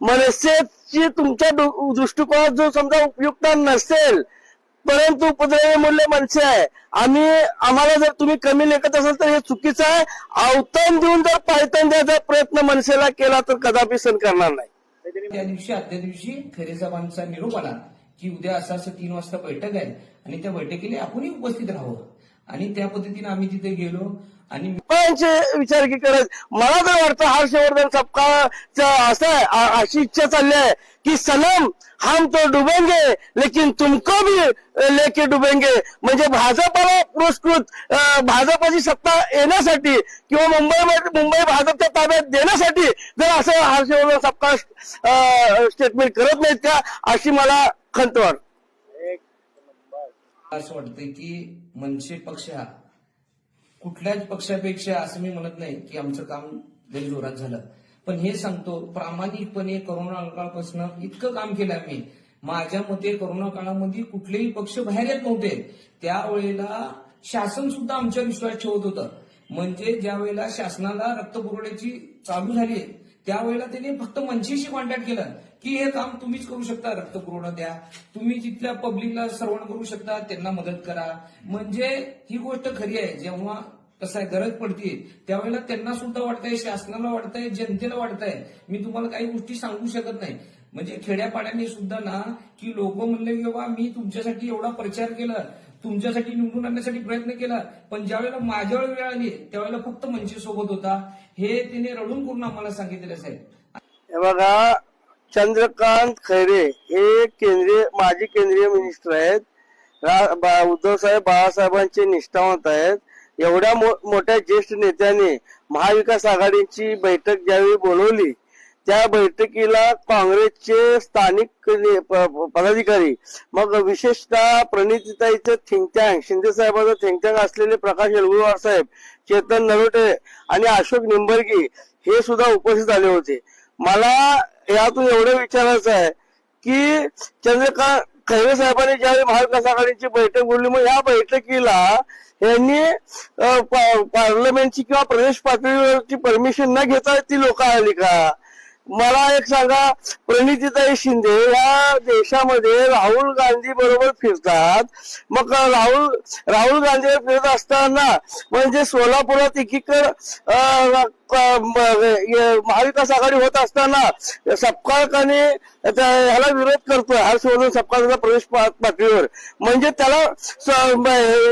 मनसेची तुमच्या दृष्टिकोनात जो समजा उपयुक्त नसेल, परंतु उपद्रवी मूल्य मनसे आहे. आम्हाला जर तुम्ही कमी लेखत असाल तर हे चुकीचं आहे. अवतरण देऊन जर पायतन द्यायचा प्रयत्न मनसेला केला तर कदापि सहन करणार नाही. त्या दिवशी आदल्या दिवशी खैरे साहेबांचा निरोप आला की उद्या असं 3 वाजता बैठक आहे आणि त्या बैठकीला आपणही उपस्थित राहावं आणि त्या पद्धतीने आम्ही तिथे गेलो आणि विचार की करत मला तर वाटतं हर्षवर्धन सबका असं आहे, अशी इच्छा चालली आहे की सनम हम तो डुबेंगे लेकिन तुमको भी लेके डुबेंगे. म्हणजे भाजपाला पुरस्कृत भाजपाची सत्ता येण्यासाठी किंवा मुंबई भाजपच्या ताब्यात देण्यासाठी जर असं हर्षवर्धन सबका स्टेटमेंट करत नाहीत का, अशी मला खंत वाटते. असं वाटतंय की मनसे पक्ष हा कुठल्याच पक्षापेक्षा असं मी म्हणत नाही की आमचं काम लई जोरात झालं, पण हे सांगतो प्रामाणिकपणे करोना काळापासून इतकं काम केलं आम्ही. माझ्या मते करोना काळामध्ये कुठलेही पक्ष बाहेर येत नव्हते. त्यावेळेला शासन सुद्धा आमच्यावर विश्वास ठेवत होतं. म्हणजे ज्या वेळेला शासनाला रक्तपुरवठ्याची चालू झाली त्यावेळेला त्यांनी फक्त मनसेशी कॉन्टॅक्ट केला की हे काम तुम्हीच करू शकता, रक्तपुरवठा द्या, तुम्ही तिथल्या पब्लिकला सर्वण करू शकता, त्यांना मदत करा. म्हणजे ही गोष्ट खरी आहे. जेव्हा कसं आहे गरज पडते त्यावेळेला त्यांना सुद्धा वाटतंय, शासनाला वाटतंय, जनतेला वाटतंय. मी तुम्हाला काही गोष्टी सांगू शकत नाही. म्हणजे खेड्यापाड्याने सुद्धा ना की लोक म्हणले की बाबा मी तुमच्यासाठी एवढा प्रचार केला, तुमच्यासाठी निवडून आणण्यासाठी प्रयत्न केला, पण ज्यावेळेला माझ्यावर वेळ आली त्यावेळेला फक्त मनसे सोबत होता. हे तिने रडून करून आम्हाला सांगितलेलं साहेब. हे बघा, चंद्रकांत खैरे हे माजी केंद्रीय मिनिस्टर आहेत. उद्धव साहेब बाळासाहेबांचे निष्ठावंत आहेत. एवढ्या मोठ्या ज्येष्ठ नेत्यांनी महाविकास आघाडीची बैठक ज्यावेळी बोलवली त्या बैठकीला काँग्रेसचे स्थानिक पदाधिकारी, मग विशेषतः प्रणितीताईचं थिंक टँक, शिंदे साहेबांचं थिंक टँक असलेले प्रकाश येलगुरवार साहेब, चेतन नरोटे आणि अशोक निंबर्गी हे सुद्धा उपस्थित झाले होते. मला यातून एवढं विचारायचं आहे की चंद्रकांत खैरे साहेबांनी ज्यावेळी महाविकास आघाडीची बैठक बोलली, मग या बैठकीला यांनी पार्लमेंटची किंवा प्रदेश पातळीवरची परमिशन न घेता ती लोक आली का? मला एक सांगा, प्रणितीताई शिंदे या देशामध्ये राहुल गांधी बरोबर फिरतात. मग राहुल गांधी फिरत असताना म्हणजे सोलापुरात एकीकडे महाविकास आघाडी होत असताना सपकाळकाने ह्याला विरोध करतोय, हर्षवर्धन सपकाळचा प्रदेश पातळीवर. म्हणजे त्याला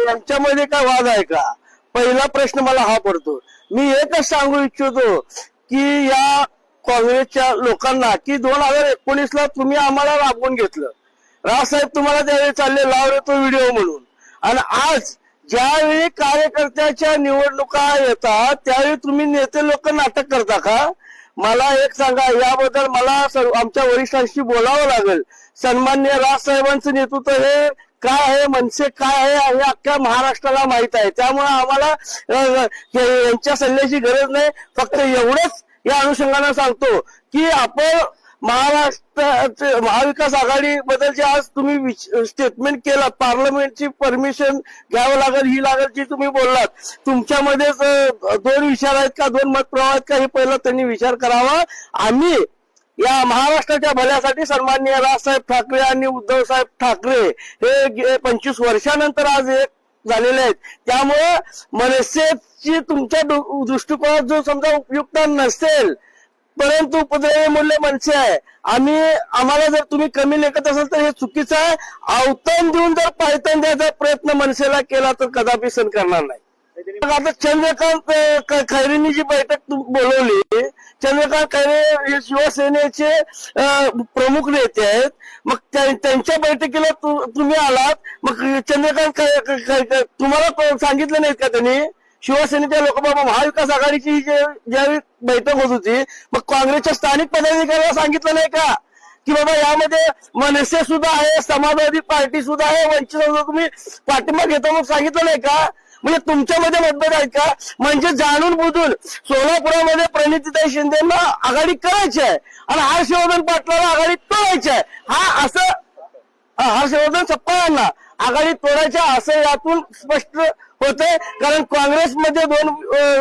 यांच्यामध्ये काय वाद आहे का? पहिला प्रश्न मला हा पडतो. मी एकच सांगू इच्छितो की या काँग्रेसच्या लोकांना की 2019ला तुम्ही आम्हाला राबवून घेतलं, रावसाहेब तुम्हाला त्यावेळी चालले लावले तो व्हिडिओ म्हणून, आणि आज ज्यावेळी कार्यकर्त्याच्या निवडणुका येतात त्यावेळी तुम्ही नेते लोक नाटक करता का? मला एक सांगा, याबद्दल मला आमच्या वरिष्ठांशी बोलावं लागेल. सन्माननीय राजसाहेबांचं नेतृत्व हे काय आहे, मनसे काय आहे हे अख्ख्या महाराष्ट्राला माहित आहे. त्यामुळे आम्हाला यांच्या सल्ल्याची गरज नाही. फक्त एवढंच या अनुषंगाने सांगतो की आपण महाविकास आघाडी बद्दल जे आज तुम्ही स्टेटमेंट केलं, पार्लमेंटची परमिशन घ्यावं लागेल, ही लागेल जी तुम्ही बोललात, तुमच्यामध्येच 2 विचार आहेत का, 2 मत प्रवाह आहेत का, हे पहिला त्यांनी विचार करावा. आम्ही या महाराष्ट्राच्या भल्यासाठी सन्माननीय राजसाहेब ठाकरे आणि उद्धव साहेब ठाकरे हे 25 वर्षानंतर आज एक झालेले आहेत. त्यामुळे मनसेची तुमच्या दृष्टिकोनात जो समजा उपयुक्त नसेल, परंतु उपद्रवी मूल्य मनसे आहे. आम्हाला जर तुम्ही कमी लेखत असाल तर हे चुकीचं आहे. अवतरण देऊन जर पायतन द्यायचा प्रयत्न मनसेला केला तर कदापि सहन करणार नाही. आता चंद्रकांत खैरेंनी जी बैठक बोलवली, चंद्रकांत खैरे हे शिवसेनेचे प्रमुख नेते आहेत. मग त्यांच्या बैठकीला तुम्ही आलात, मग चंद्रकांत तुम्हाला सांगितलं नाहीत का त्यांनी? शिवसेनेच्या लोक बाबा महाविकास आघाडीची ज्यावेळी बैठक होत होती, मग काँग्रेसच्या स्थानिक पदाधिकाऱ्यांना सांगितलं नाही का की बाबा यामध्ये मनसे सुद्धा आहे, समाजवादी पार्टी सुद्धा आहे, वंचित सुद्धा तुम्ही पाठिंबा घेतो, मग सांगितलं नाही का? म्हणजे तुमच्यामध्ये मतभेद आहेत का? म्हणजे जाणून बुजून सोलापुरामध्ये प्रणितीताई शिंदेना आघाडी करायची आहे आणि हर्षवर्धन पाटलाला आघाडी तोडायची आहे. हर्षवर्धन सपकाळांना आघाडी तोडायच्या असं यातून स्पष्ट होते. कारण काँग्रेसमध्ये 2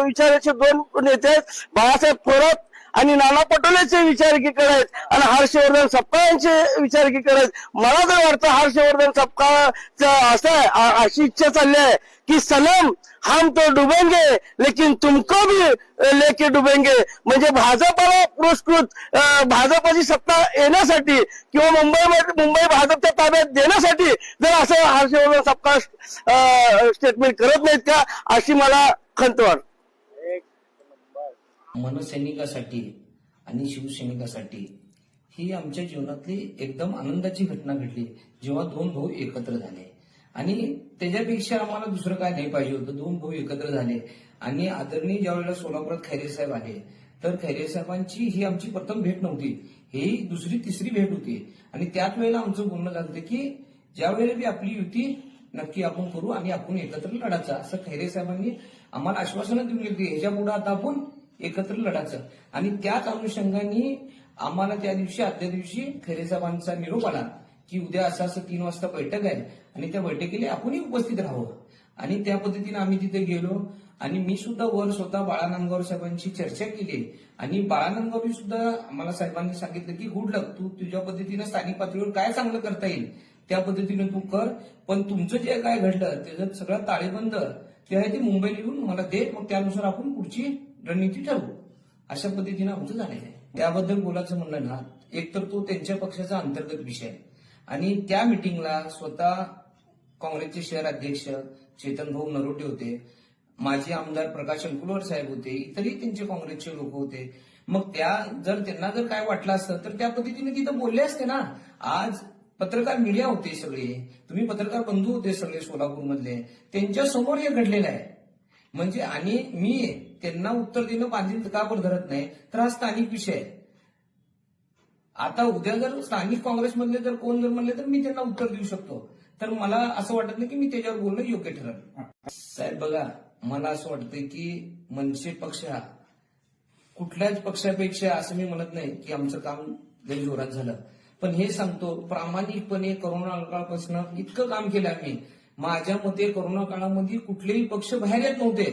विचाराचे 2 नेते आहेत, बाळासाहेब थोरात आणि नाना पटोलेचे विचार एकीकडे आहेत आणि हर्षवर्धन सपकाळ यांचे विचार एकीकडे आहेत. मला तर वाटतं हर्षवर्धन सपकाळचं असं आहे, अशी इच्छा चालली आहे की सनम हम तो डुबेंगे लेकिन तुमको भी लेके डुबेंगे. म्हणजे भाजपाला पुरस्कृत भाजपाची सत्ता येण्यासाठी किंवा मुंबई भाजपच्या ताब्यात देण्यासाठी जर असं हर्षवर्धन सपकाळ स्टेटमेंट करत नाहीत का, अशी मला खंत वाटते. मनसैनिकासाठी आणि शिवसैनिकासाठी ही आमच्या जीवनातली एकदम आनंदाची घटना घडली जेव्हा दोन भाऊ एकत्र झाले. आणि त्याच्यापेक्षा आम्हाला दुसरं काय नाही पाहिजे होतं. दोन भाऊ एकत्र झाले आणि आदरणीय ज्या वेळेला सोलापुरात खैरे साहेब आले तर खैरे साहेबांची ही आमची प्रथम भेट नव्हती, ही दुसरी तिसरी भेट होती. आणि त्याच वेळेला आमचं बोलणं झालं की ज्या वेळेला बी आपली युती नक्की आपण करू आणि आपण एकत्र लढायचं, असं खैरे साहेबांनी आम्हाला आश्वासनं देऊन गेली. ह्याच्या पुढे आता आपण एकत्र लढायचं. आणि त्याच अनुषंगाने आम्हाला त्या दिवशी आदल्या दिवशी खैरे साहेबांचा निरोप आला की उद्या असं 3 वाजता बैठक आहे आणि त्या बैठकीला आपणही उपस्थित राहावं. आणि त्या पद्धतीने आम्ही तिथे गेलो आणि मी सुद्धा स्वतः बाळा नांदगावकर साहेबांची चर्चा केली. आणि बाळा नांदगावकर सुद्धा आम्हाला साहेबांनी सांगितलं की गुड लक, तू तुझ्या पद्धतीने स्थानिक पातळीवर काय चांगलं करता येईल त्या पद्धतीने तू कर, पण तुमचं जे काय घडलं त्याच्यात सगळं ताळेबंद ते आहे ते मुंबईला येऊन मला दे, मग त्यानुसार आपण पुढची रणनीती ठरवू. अशा पद्धतीने आमचं झालेलं आहे. त्याबद्दल बोलायचं म्हणलं ना, एक तर तो त्यांच्या पक्षाचा अंतर्गत विषय आहे. आणि त्या मिटिंगला स्वतः काँग्रेसचे शहर अध्यक्ष चेतन भाऊ नरोटे होते, माजी आमदार प्रकाश अंकुलवर साहेब होते, इतरही त्यांचे काँग्रेसचे लोक होते. मग त्यांना जर काय वाटलं असतं तर त्या पद्धतीने तिथं बोलले असते ना. आज पत्रकार मीडिया होते सगळे, तुम्ही पत्रकार बंधू होते सगळे सोलापूरमधले, त्यांच्या समोर हे घडलेलं आहे. म्हणजे आणि मी त्यांना उत्तर देणं बांधील का बरं धरत नाही, तर हा स्थानिक विषय आहे. आता उद्या जर स्थानिक काँग्रेसमधले जर कोण जर म्हणले तर मी त्यांना उत्तर देऊ शकतो. तर मला असं वाटत नाही की मी त्याच्यावर बोलणं योग्य ठरेल. साहेब बघा, मला असं वाटतंय की मनसे पक्ष हा कुठल्याच पक्षापेक्षा असं मी म्हणत नाही की आमचं काम लई जोरात झालं, पण हे सांगतो प्रामाणिकपणे करोना काळापासून इतकं काम केलं आम्ही. माझ्या मते करोना काळामध्ये कुठलेही पक्ष बाहेर येत नव्हते.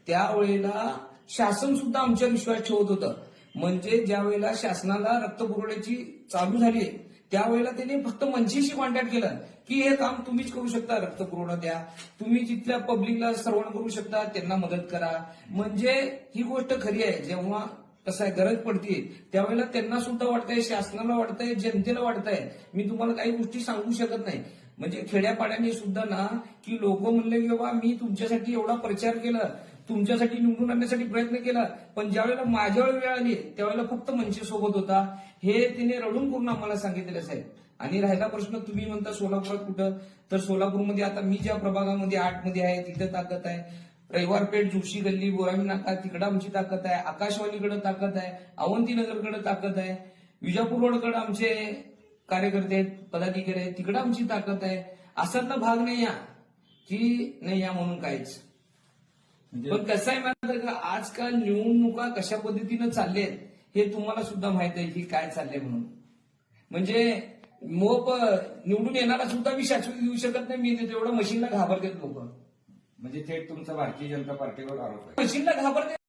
त्यावेळेला शासन सुद्धा आमच्या विश्वास ठेवत होतं. म्हणजे ज्या वेळेला शासनाला रक्तपुरवठ्याची चालू झाली त्यावेळेला त्यांनी फक्त मनसेशी कॉन्टॅक्ट केलं की हे काम तुम्हीच करू शकता, रक्तपुरवठा द्या, तुम्ही जिथल्या पब्लिकला सर्वण करू शकता, त्यांना मदत करा. म्हणजे ही गोष्ट खरी आहे. जेव्हा कसं आहे गरज पडते त्यावेळेला त्यांना सुद्धा वाटतंय, शासनाला वाटतंय, जनतेला वाटतंय. मी तुम्हाला काही गोष्टी सांगू शकत नाही. म्हणजे खेड्यापाड्याने सुद्धा ना की लोक म्हणले की बाबा मी तुमच्यासाठी एवढा प्रचार केला, तुमच्यासाठी निवडून आणण्यासाठी प्रयत्न केला, पण ज्यावेळेला माझ्या वेळ आली त्यावेळेला फक्त मनसे सोबत होता, हे तिने रडून करून आम्हाला सांगितलेलं साहेब. आणि राहिला प्रश्न तुम्ही म्हणता सोलापुरात कुठं, तर सोलापूरमध्ये आता मी ज्या प्रभागामध्ये 8 मध्ये आहे तिथं ताकद आहे. रविवारपेठ, जोशी गल्ली, बोरावी नाका तिकडं आमची ताकद आहे. आकाशवाणीकडे ताकद आहे. अवंतीनगरकडे ताकद आहे. विजापूर रोडकडे आमचे कार्यकर्ते आहेत, पदाधिकारी आहेत, तिकडे आमची ताकद आहे. असातला भाग नाही या की नाही या म्हणून काहीच. पण कसं आहे माहिती का, आजकाल निवडणुका कशा पद्धतीनं चालल्यात हे तुम्हाला सुद्धा माहित आहे की काय चाललंय म्हणून. म्हणजे मोप निवडून येणारा सुद्धा मी शाश्वती देऊ शकत नाही. मी तेवढं मशीनला घाबरतात लोक. म्हणजे थेट तुमचा भारतीय जनता पार्टीवर आरोप आहे. मशीनला घाबरते.